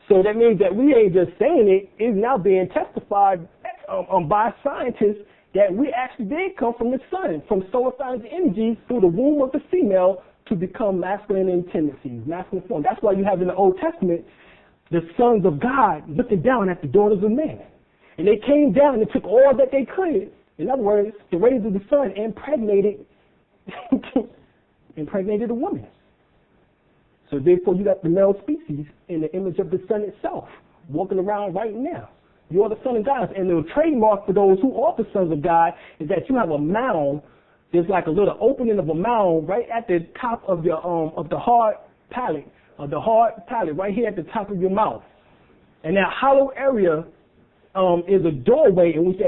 So that means that we ain't just saying it, it's now being testified by scientists that we actually did come from the sun, from solar signs energies through the womb of the female to become masculine in tendencies, masculine form. That's why you have in the Old Testament the sons of God looking down at the daughters of man. And they came down and took all that they could. In other words, the rays of the sun impregnated a woman. So therefore you got the male species in the image of the sun itself, walking around right now. You are the son of God. And the trademark for those who are the sons of God is that you have a mound. There's like a little opening of a mound right at the top of your of the hard palate, right here at the top of your mouth. And that hollow area is a doorway in which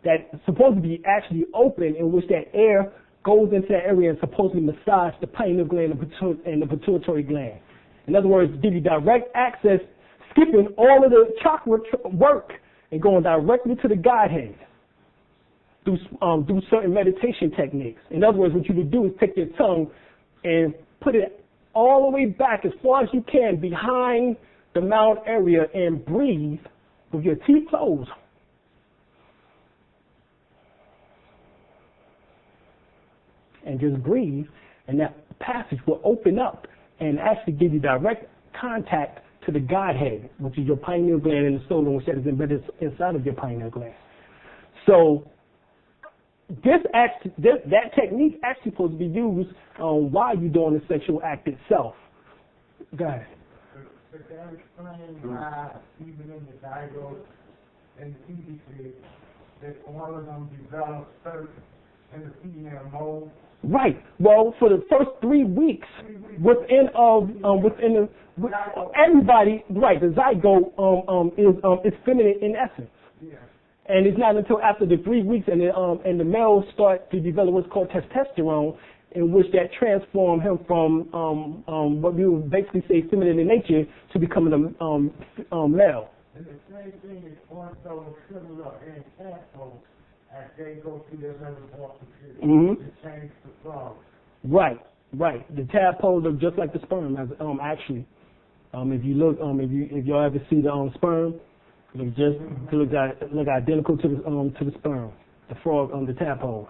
that's supposed to be actually open, in which that air goes into that area and supposedly massage the pineal gland and the pituitary gland. In other words, give you direct access, skipping all of the chakra work and going directly to the Godhead through certain meditation techniques. In other words, what you would do is take your tongue and put it all the way back as far as you can behind the mouth area and breathe with your teeth closed. And just breathe, and that passage will open up and actually give you direct contact to the Godhead, which is your pineal gland and the soul, which is embedded inside of your pineal gland. So that technique actually supposed to be used while you're doing the sexual act itself. Go ahead. But that explains why even in the zygote and the fetuses, that all of them develop first in the female mode. Right. Well, for the first 3 weeks, within everybody, right, the zygote is feminine in essence. Yeah. And it's not until after the 3 weeks and the males start to develop what's called testosterone, in which that transform him from what we would basically say feminine in nature to becoming a male. And the same thing is also similar in tadpoles as they go through their metamorphosis to change the frogs. Right. The tadpoles are just like the sperm, actually. If you look, if y'all ever see the sperm, it look identical to the sperm, the frog, the tadpoles.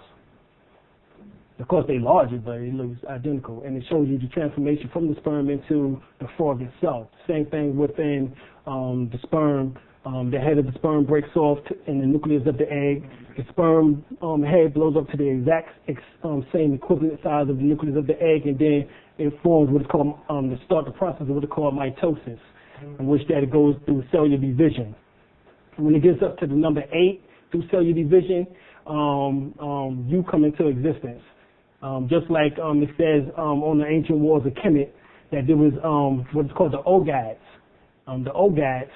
Of course, they're larger, but it looks identical, and it shows you the transformation from the sperm into the frog itself. Same thing within the sperm. The head of the sperm breaks off in the nucleus of the egg. The sperm head blows up to the exact same equivalent size of the nucleus of the egg, and then it forms what is called to start the process of what is called mitosis, in which that it goes through cellular division. When it gets up to the number 8 through cellular division, you come into existence. Just like it says on the ancient walls of Kemet that there was what's called the Ogads. The Ogads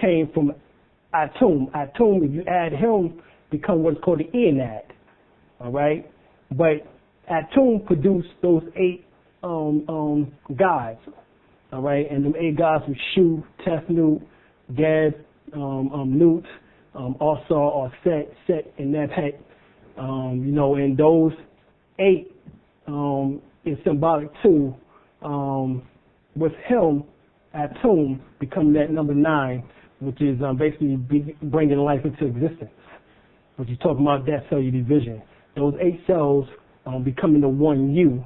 came from Atum. Atum, if you add him, become what's called the Enad. All right? But Atum produced those 8 gods. All right? And them 8 gods were Shu, Tefnut, Gad, Nut, Asar, or Set, and Nebhet. And those 8 is symbolic too, with him, Atum, becoming that number 9, which is basically bringing life into existence, which is talking about that cellular division. Those 8 cells becoming the one you,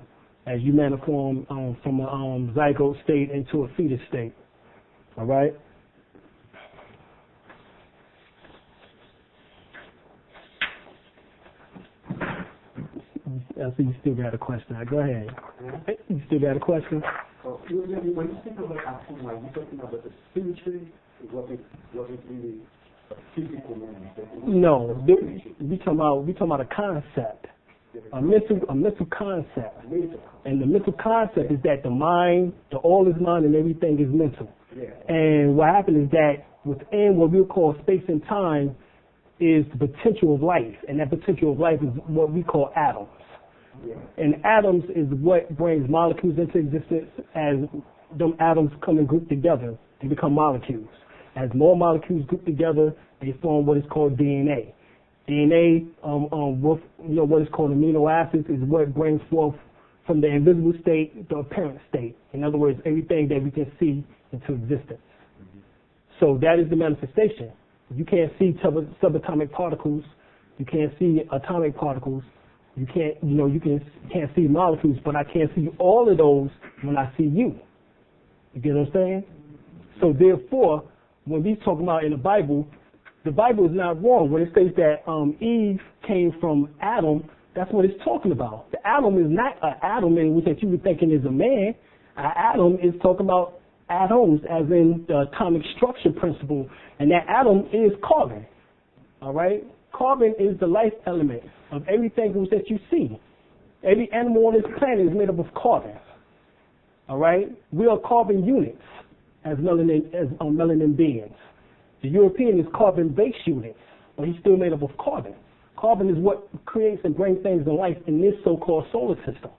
as you maniform from a zygote state into a fetus state. All right? I see you still got a question. Go ahead. You still got a question? When you think about Atum, are you talking about the spiritual? What is really a physical manifestation? No, we talking about a concept, a mental concept. And the mental concept is that the mind, the all is mind, and everything is mental. Yeah. And what happened is that within what we call space and time is the potential of life, and that potential of life is what we call atoms. Yeah. And atoms is what brings molecules into existence. As them atoms come and group together, they become molecules. As more molecules group together, they form what is called DNA. DNA, with what is called amino acids, is what brings forth from the invisible state to apparent state. In other words, everything that we can see into existence. So that is the manifestation. You can't see subatomic particles. You can't see atomic particles. You can't see molecules, but I can't see all of those when I see you. You get what I'm saying? So therefore, when we talk about in the Bible is not wrong. When it says that Eve came from Adam, that's what it's talking about. The atom is not an atom in which that you were thinking is a man. An atom is talking about atoms, as in the atomic structure principle, and that atom is carbon. All right? Carbon is the life element of everything that you see. Every animal on this planet is made up of carbon. All right? We are carbon units as melanin beings. The European is carbon-based units, but he's still made up of carbon. Carbon is what creates and brings things to life in this so-called solar system.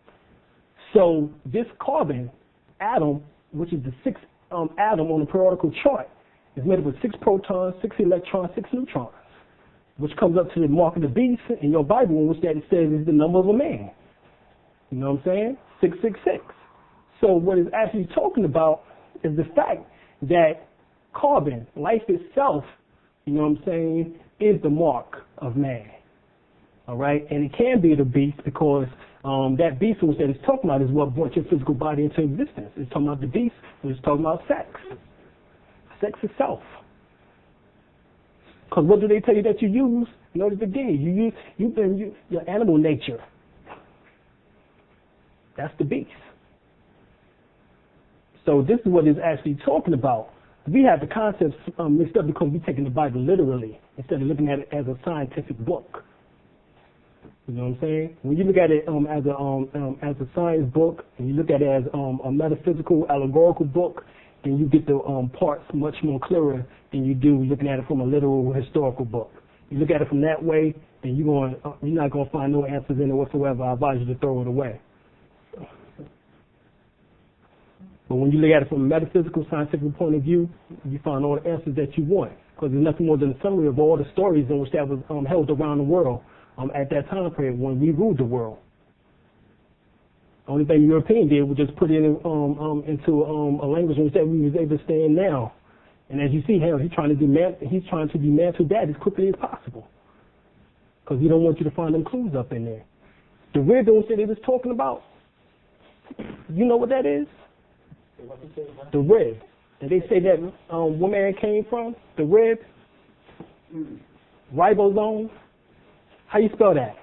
So this carbon atom, which is the sixth atom on the periodical chart, is made up of 6 protons, 6 electrons, 6 neutrons, which comes up to the mark of the beast in your Bible, in which that it says is the number of a man. You know what I'm saying? 666. So what it's actually talking about is the fact that carbon, life itself, you know what I'm saying, is the mark of man. All right? And it can be the beast because that beast which that it's talking about is what brought your physical body into existence. It's talking about the beast, which is talking about sex. Sex itself. Because what do they tell you that you use in order to get? You use your animal nature. That's the beast. So this is what it's actually talking about. We have the concepts mixed up because we're taking the Bible literally instead of looking at it as a scientific book. You know what I'm saying? When you look at it as a science book, and you look at it as a metaphysical, allegorical book, then you get the parts much more clearer than you do looking at it from a literal historical book. You look at it from that way, then you're not going to find no answers in it whatsoever. I advise you to throw it away. But when you look at it from a metaphysical, scientific point of view, you find all the answers that you want. Because there's nothing more than a summary of all the stories in which that was held around the world at that time period when we ruled the world. The only thing the European did was just put it into a language in which that we was able to stay in now. And as you see here, he's trying to dismantle that as quickly as possible. Because he don't want you to find them clues up in there. The rhythms that he was talking about, you know what that is? The rib. And they say that where man came from, the rib, ribosome. How you spell that?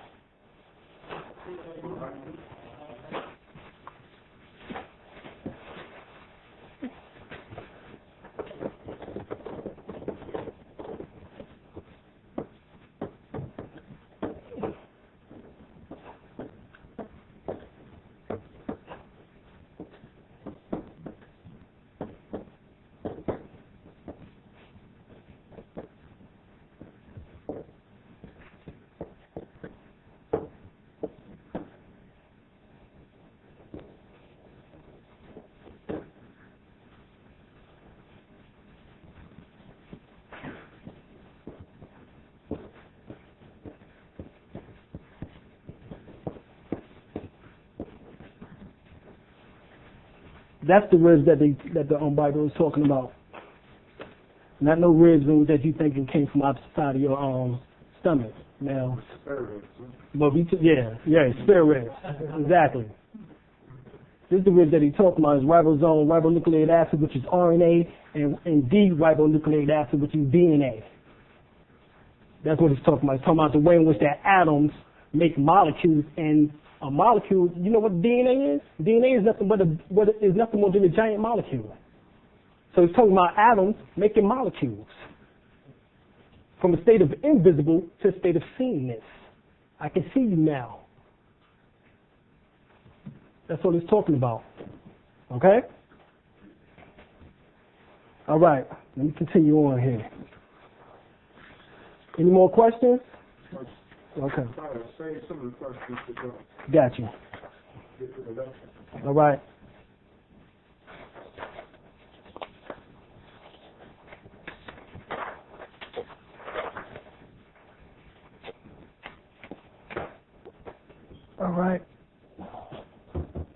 That's the ribs that the Bible is talking about. Not no ribs that you thinking came from outside of your stomach. Now, but spare ribs. Exactly. This is the ribs that he's talking about is ribosome, ribonucleic acid, which is RNA, and D-ribonucleic acid, which is DNA. That's what he's talking about. He's talking about the way in which that atoms make molecules, and a molecule, you know what DNA is? DNA is nothing more than a giant molecule. So he's talking about atoms making molecules. From a state of invisible to a state of seeingness. I can see you now. That's what he's talking about. Okay? All right. Let me continue on here. Any more questions? Okay. Save some of the questions for Got you. All right.